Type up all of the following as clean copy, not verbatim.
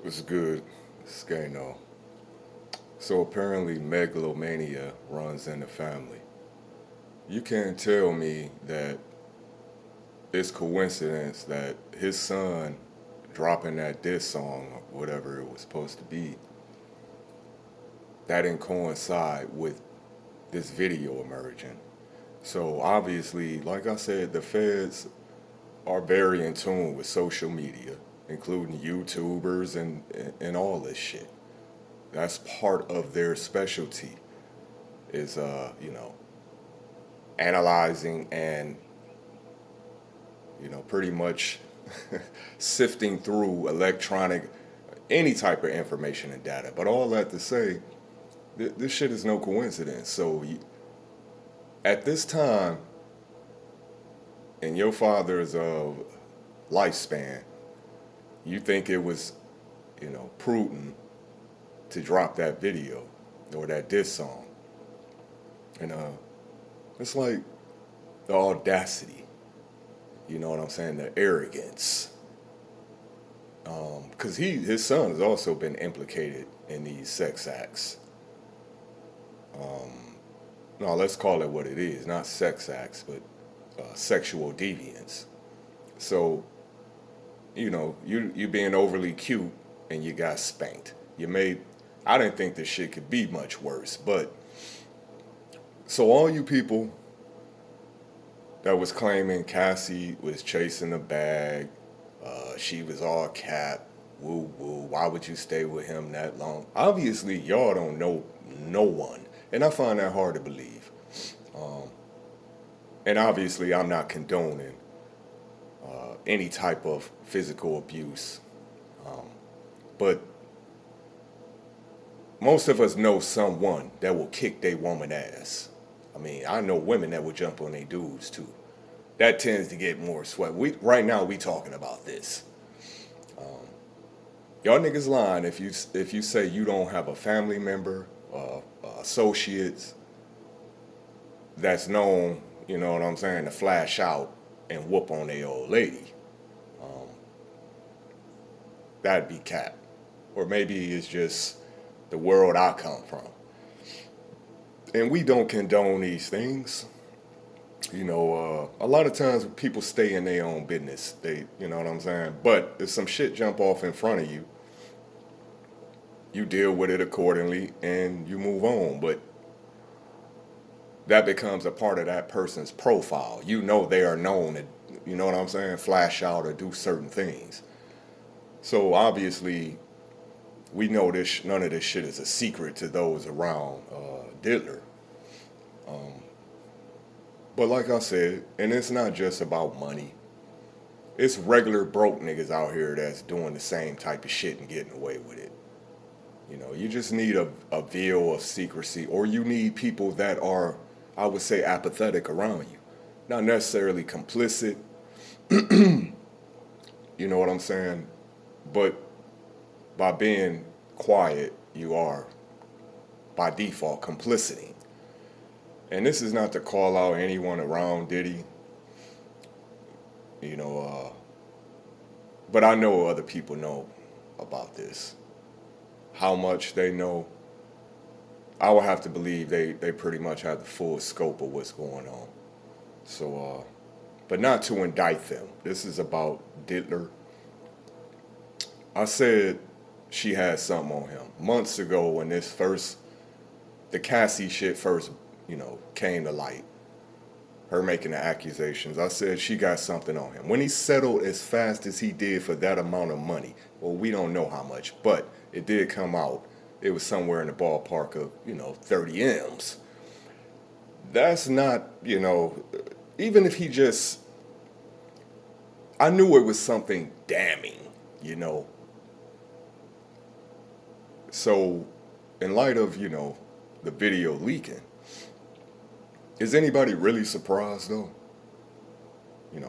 It's good. It's Skano. So apparently megalomania runs in the family. You can't tell me that it's coincidence that his son dropping that diss song or whatever it was supposed to be, that didn't coincide with this video emerging. So obviously, like I said, the feds are very in tune with social media, including YouTubers and all this shit. That's part of their specialty is analyzing and pretty much sifting through electronic any type of information and data. But all that to say, this shit is no coincidence. So at this time in your father's lifespan, you think it was prudent to drop that video or that diss song, and it's like the audacity. You know what I'm saying? The arrogance. Because his son has also been implicated in these sex acts. No, let's call it what it is. Not sex acts, but sexual deviance. So, you being overly cute and you got spanked. I didn't think this shit could be much worse. But, so all you people that was claiming Cassie was chasing the bag, she was all cap, woo woo. Why would you stay with him that long? Obviously, y'all don't know no one, and I find that hard to believe. And obviously, I'm not condoning any type of physical abuse, but most of us know someone that will kick their woman ass. I mean, I know women that will jump on their dudes too. That tends to get more sweat. Right now we talking about this. Y'all niggas lying if you say you don't have a family member, associates that's known, you know what I'm saying, to flash out and whoop on their old lady. That'd be cap. Or maybe it's just the world I come from. And we don't condone these things. A lot of times people stay in their own business. You know what I'm saying? But if some shit jump off in front of you, you deal with it accordingly and you move on. But that becomes a part of that person's profile. You know they are known to, you know what I'm saying, flash out or do certain things. So obviously, we know this. None of this shit is a secret to those around Diddler. But like I said, and it's not just about money. It's regular broke niggas out here that's doing the same type of shit and getting away with it. You just need a veil of secrecy, or you need people that are, I would say, apathetic around you. Not necessarily complicit, you know what I'm saying? But by being quiet, you are, by default, complicity. And this is not to call out anyone around Diddy, you know, but I know other people know about this. How much they know, I would have to believe they pretty much have the full scope of what's going on. So, but not to indict them. This is about Diddler. I said she had something on him months ago when the Cassie shit first, came to light. Her making the accusations. I said she got something on him. When he settled as fast as he did for that amount of money, well, we don't know how much, but it did come out. It was somewhere in the ballpark of, 30 M's. That's not, even if he just, I knew it was something damning, you know. So, in light of, the video leaking, is anybody really surprised though?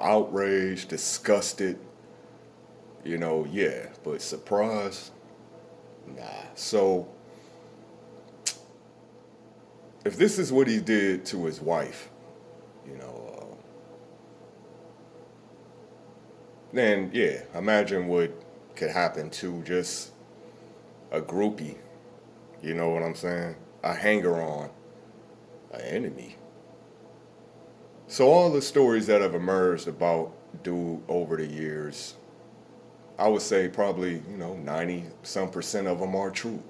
Outraged, disgusted, yeah, but surprised? Nah. So, if this is what he did to his wife, you know, then yeah, imagine what could happen to just a groupie. You know what I'm saying? A hanger on, an enemy. So all the stories that have emerged about dude over the years, I would say probably, 90 some percent of them are true.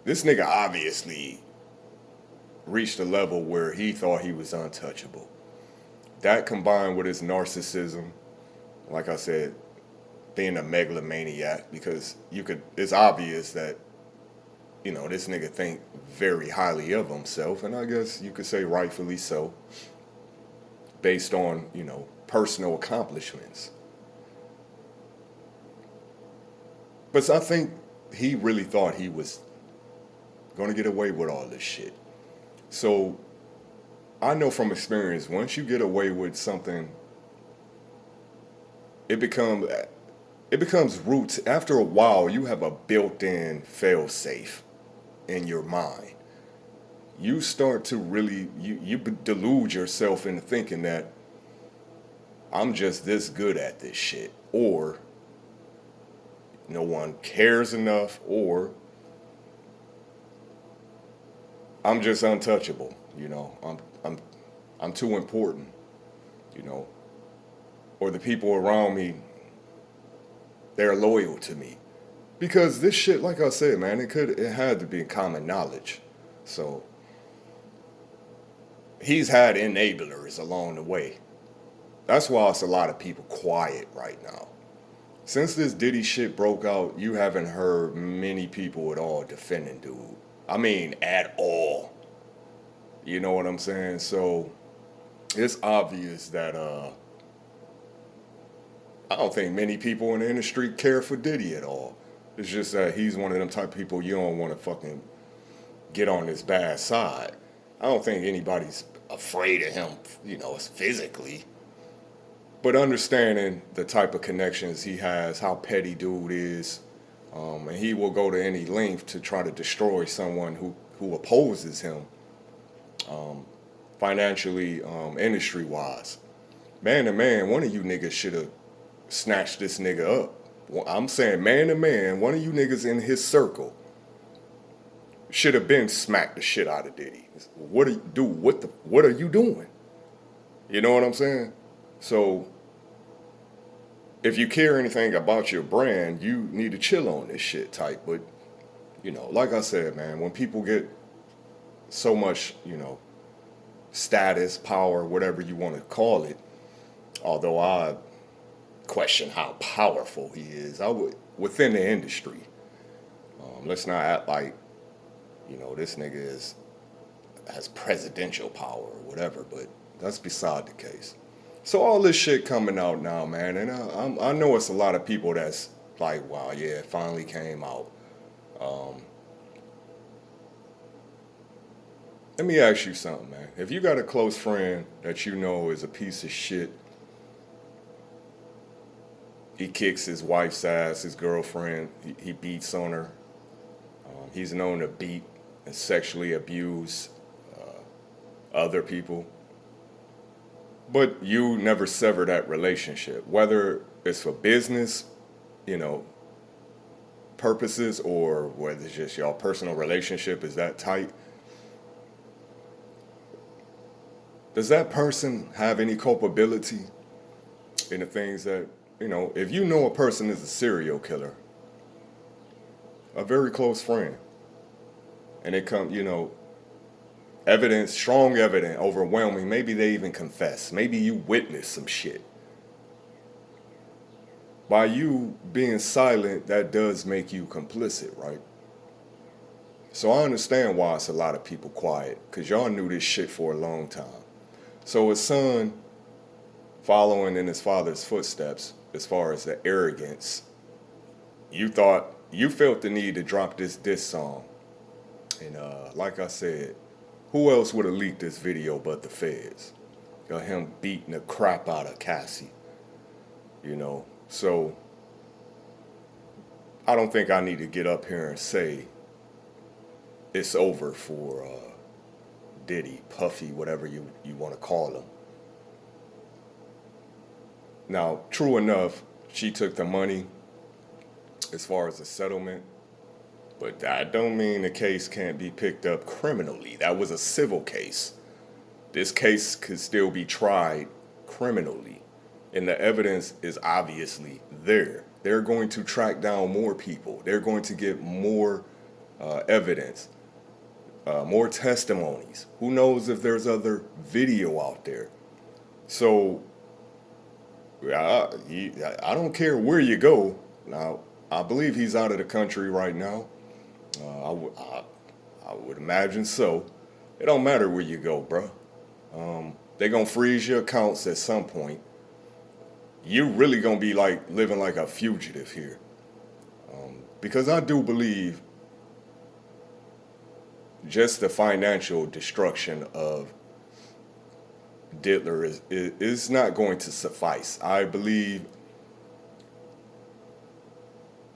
This nigga obviously reached a level where he thought he was untouchable. That combined with his narcissism, like I said, being a megalomaniac, because it's obvious that, this nigga think very highly of himself, and I guess you could say rightfully so, based on, personal accomplishments. But I think he really thought he was going to get away with all this shit. So I know from experience, once you get away with something, it becomes roots. After a while, you have a built-in fail-safe in your mind. You start to really you delude yourself into thinking that I'm just this good at this shit, or no one cares enough, or I'm just untouchable. I'm too important. Or the people around me, they're loyal to me. Because this shit, like I said, man, it had to be common knowledge. So he's had enablers along the way. That's why it's a lot of people quiet right now. Since this Diddy shit broke out, you haven't heard many people at all defending dude. I mean, at all. You know what I'm saying? So it's obvious that I don't think many people in the industry care for Diddy at all. It's just that he's one of them type of people you don't want to fucking get on his bad side. I don't think anybody's afraid of him, physically. But understanding the type of connections he has, how petty dude is, and he will go to any length to try to destroy someone who opposes him, financially, industry-wise. Man to man, one of you niggas should have snatched this nigga up. I'm saying man to man, one of you niggas in his circle should have been smacked the shit out of Diddy. What are you doing? You know what I'm saying? So if you care anything about your brand, you need to chill on this shit type. But, like I said, man, when people get so much, status, power, whatever you want to call it, although I question how powerful he is, within the industry. Let's not act like, this nigga has presidential power or whatever, but that's beside the case. So all this shit coming out now, man, and I know it's a lot of people that's like, wow, yeah, it finally came out. Let me ask you something, man. If you got a close friend that you know is a piece of shit, he kicks his wife's ass, his girlfriend, he beats on her, he's known to beat and sexually abuse other people, but you never sever that relationship, whether it's for business, purposes, or whether it's just y'all personal relationship is that tight. Does that person have any culpability in the things that, if you know a person is a serial killer, a very close friend, and it comes, evidence, strong evidence, overwhelming, maybe they even confess, maybe you witnessed some shit. By you being silent, that does make you complicit, right? So I understand why it's a lot of people quiet, because y'all knew this shit for a long time. So his son, following in his father's footsteps, as far as the arrogance, you felt the need to drop this diss song. And like I said, who else would have leaked this video but the feds? Got him beating the crap out of Cassie. So I don't think I need to get up here and say it's over for Diddy, Puffy, whatever you want to call him. Now, true enough, she took the money as far as the settlement. But that don't mean the case can't be picked up criminally. That was a civil case. This case could still be tried criminally. And the evidence is obviously there. They're going to track down more people. They're going to get more evidence, more testimonies. Who knows if there's other video out there? So I don't care where you go. Now, I believe he's out of the country right now. I would imagine so. It don't matter where you go, bro. They gonna freeze your accounts at some point. You really gonna be like living like a fugitive here. Because I do believe just the financial destruction of Diddler is not going to suffice. I believe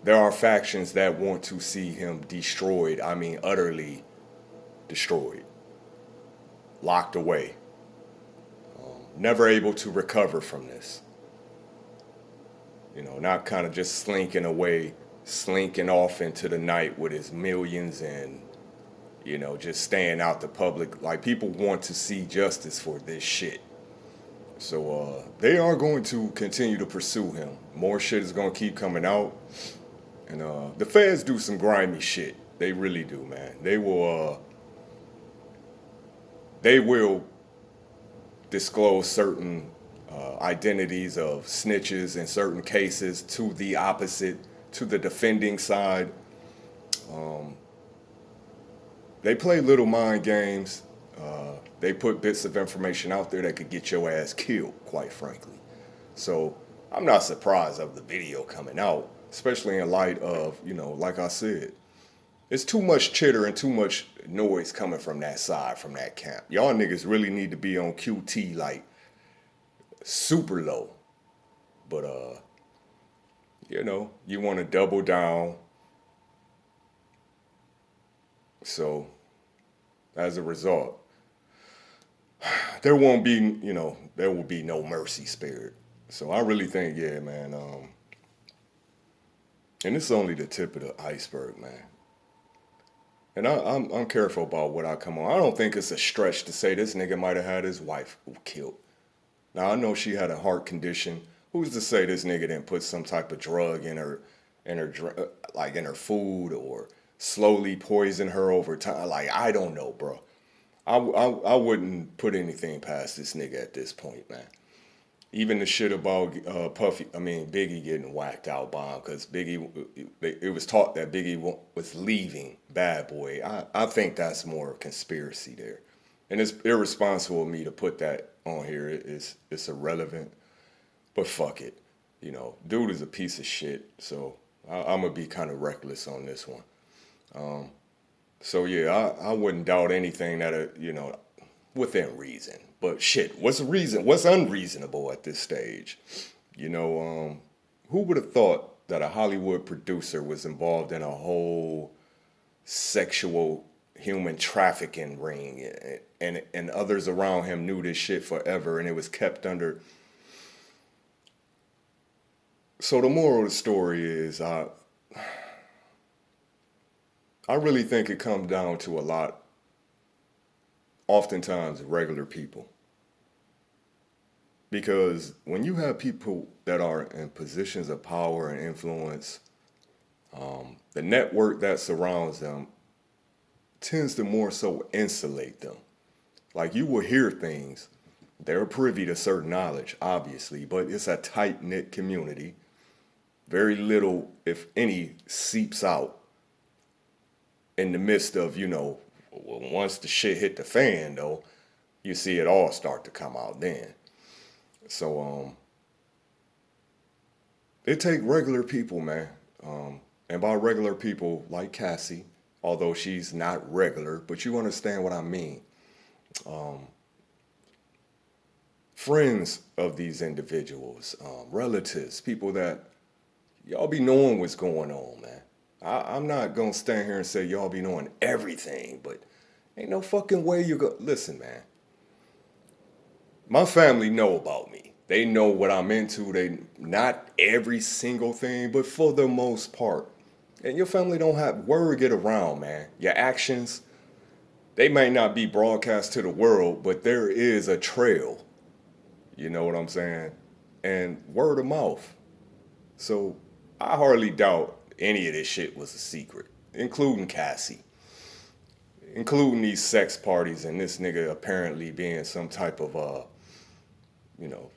there are factions that want to see him destroyed. I mean, utterly destroyed, locked away, never able to recover from this. You know, not kind of just slinking away, slinking off into the night with his millions and, you know, just staying out the public. Like, people want to see justice for this shit. So they are going to continue to pursue him. More shit is going to keep coming out. And the feds do some grimy shit. They really do, man. They will disclose certain identities of snitches in certain cases to the opposite, to the defending side. They play little mind games. They put bits of information out there that could get your ass killed, quite frankly. So I'm not surprised of the video coming out, especially in light of, you know, like I said, it's too much chitter and too much noise coming from that side, from that camp. Y'all niggas really need to be on QT, like, super low. But, you know, you want to double down. So, as a result, there won't be, you know, there will be no mercy spared. So I really think, yeah, man, and it's only the tip of the iceberg, man. And I'm careful about what I come on. I don't think it's a stretch to say this nigga might have had his wife killed. Now, I know she had a heart condition. Who's to say this nigga didn't put some type of drug in her like in her food, or slowly poison her over time? Like, I don't know, bro. I wouldn't put anything past this nigga at this point, man. Even the shit about Biggie getting whacked out by him, because it was taught that Biggie was leaving Bad Boy. I think that's more conspiracy there. And it's irresponsible of me to put that on here. It's irrelevant. But fuck it. You know, dude is a piece of shit. So I'm going to be kind of reckless on this one. So yeah, I wouldn't doubt anything that, you know, within reason. But shit, what's unreasonable at this stage? You know, who would have thought that a Hollywood producer was involved in a whole sexual human trafficking ring, and others around him knew this shit forever, and it was kept under. So the moral of the story is, I really think it comes down to a lot, oftentimes, regular people. Because when you have people that are in positions of power and influence, the network that surrounds them tends to more so insulate them. Like, you will hear things, they're privy to certain knowledge, obviously, but it's a tight-knit community. Very little, if any, seeps out in the midst of, you know, once the shit hit the fan, though, you see it all start to come out then. So, it take regular people, man. And by regular people, like Cassie, although she's not regular, but you understand what I mean. Friends of these individuals, relatives, people that y'all be knowing what's going on, man. I'm not going to stand here and say y'all be knowing everything, but ain't no fucking way you go. Listen, man. My family know about me. They know what I'm into. They not every single thing, but for the most part. And your family don't have word get around, man. Your actions, they might not be broadcast to the world, but there is a trail. You know what I'm saying? And word of mouth. So I hardly doubt any of this shit was a secret, including Cassie, including these sex parties and this nigga apparently being some type of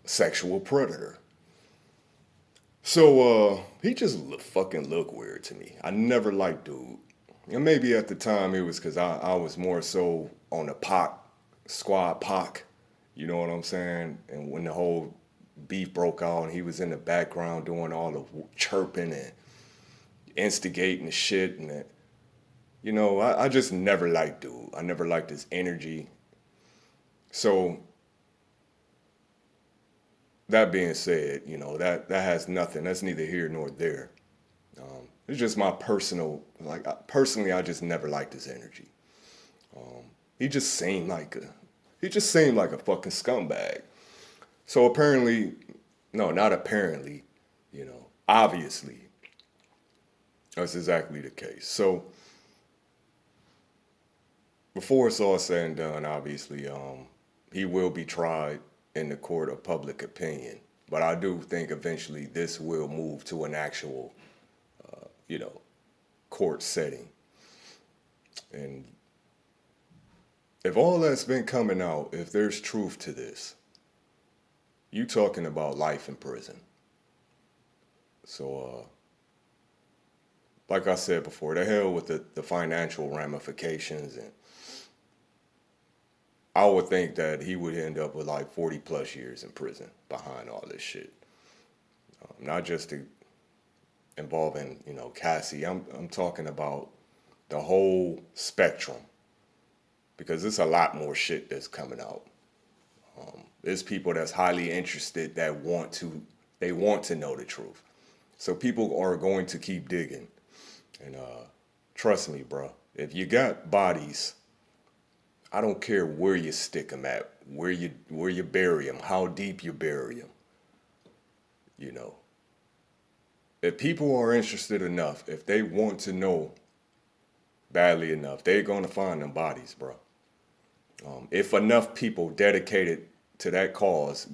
sexual predator. So he just fucking look weird to me. I never liked dude. And maybe at the time it was because I was more so on the Pac squad Pac. You know what I'm saying? And when the whole beef broke out and he was in the background doing all the chirping and instigating the shit and that, I just never liked dude. I never liked his energy. So that being said, that has nothing. That's neither here nor there. It's just my personal, personally, I just never liked his energy. He just seemed like a fucking scumbag. So apparently, no, not apparently, obviously, that's exactly the case. So before it's all said and done, obviously, he will be tried in the court of public opinion. But I do think eventually this will move to an actual, court setting. And if all that's been coming out, if there's truth to this, you talking about life in prison. So, like I said before, the hell with the financial ramifications. And I would think that he would end up with like 40 plus years in prison behind all this shit. Not just involving, Cassie. I'm talking about the whole spectrum because there's a lot more shit that's coming out. There's people that's highly interested that want to know the truth. So people are going to keep digging. And trust me, bro, if you got bodies, I don't care where you stick them at, where you bury them, how deep you bury them. If people are interested enough, if they want to know badly enough, they're going to find them bodies, bro. If enough people dedicated to that cause,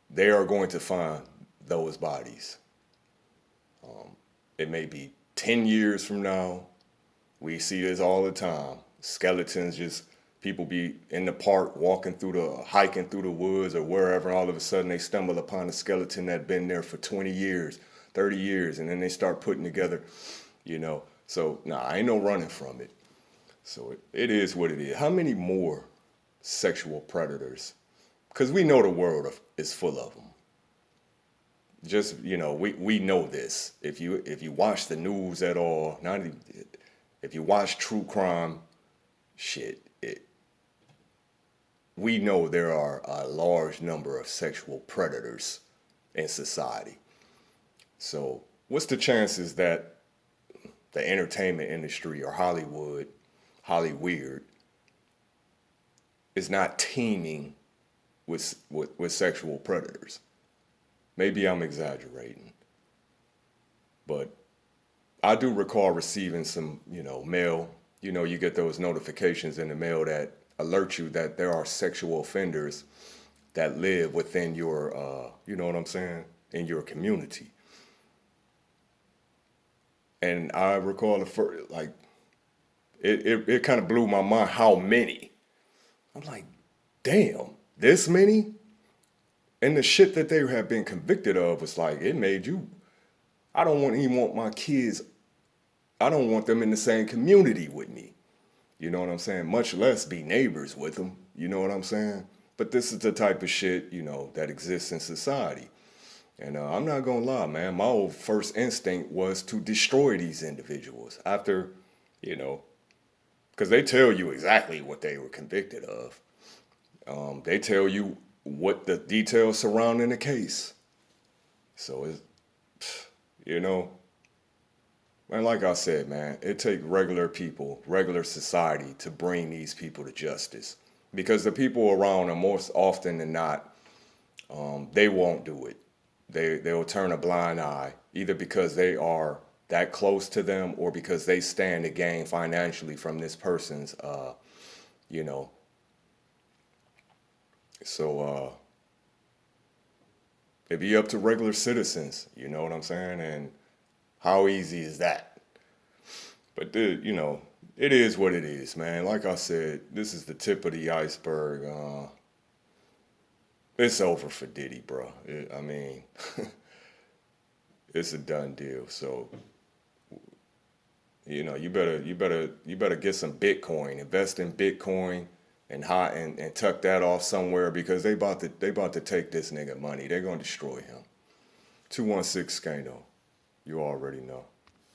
they are going to find those bodies. It may be 10 years from now. We see this all the time. Skeletons people be in the park hiking through the woods or wherever, and all of a sudden they stumble upon a skeleton that been there for 20 years, 30 years, and then they start putting together, So, I ain't no running from it. So it is what it is. How many more sexual predators? Because we know the world is full of them. Just, we know this. If you watch the news at all, not even, if you watch true crime, shit, we know there are a large number of sexual predators in society. So what's the chances that the entertainment industry or Hollywood is not teeming with sexual predators? Maybe I'm exaggerating, but I do recall receiving some, mail. You get those notifications in the mail that alert you that there are sexual offenders that live within your, you know what I'm saying, in your community. And I recall it kind of blew my mind how many. I'm like, damn, this many? And the shit that they have been convicted of was like, it made you, I don't even want my kids, I don't want them in the same community with me. You know what I'm saying? Much less be neighbors with them. You know what I'm saying? But this is the type of shit, that exists in society. And I'm not going to lie, man. My old first instinct was to destroy these individuals after, because they tell you exactly what they were convicted of. They tell you what the details surrounding the case. So it's, and like I said, man, it takes regular people, regular society to bring these people to justice. Because the people around them, most often than not, They won't do it. They'll turn a blind eye, either because they are that close to them or because they stand to gain financially from this person's, you know. So it'd be up to regular citizens, you know what I'm saying? And how easy is that? But it is what it is, man. Like I said, this is the tip of the iceberg. It's over for Diddy, bro. I mean, it's a done deal. So you better get some Bitcoin, invest in Bitcoin, and tuck that off somewhere because they about to take this nigga money. They're gonna destroy him. 216 Skano. You already know.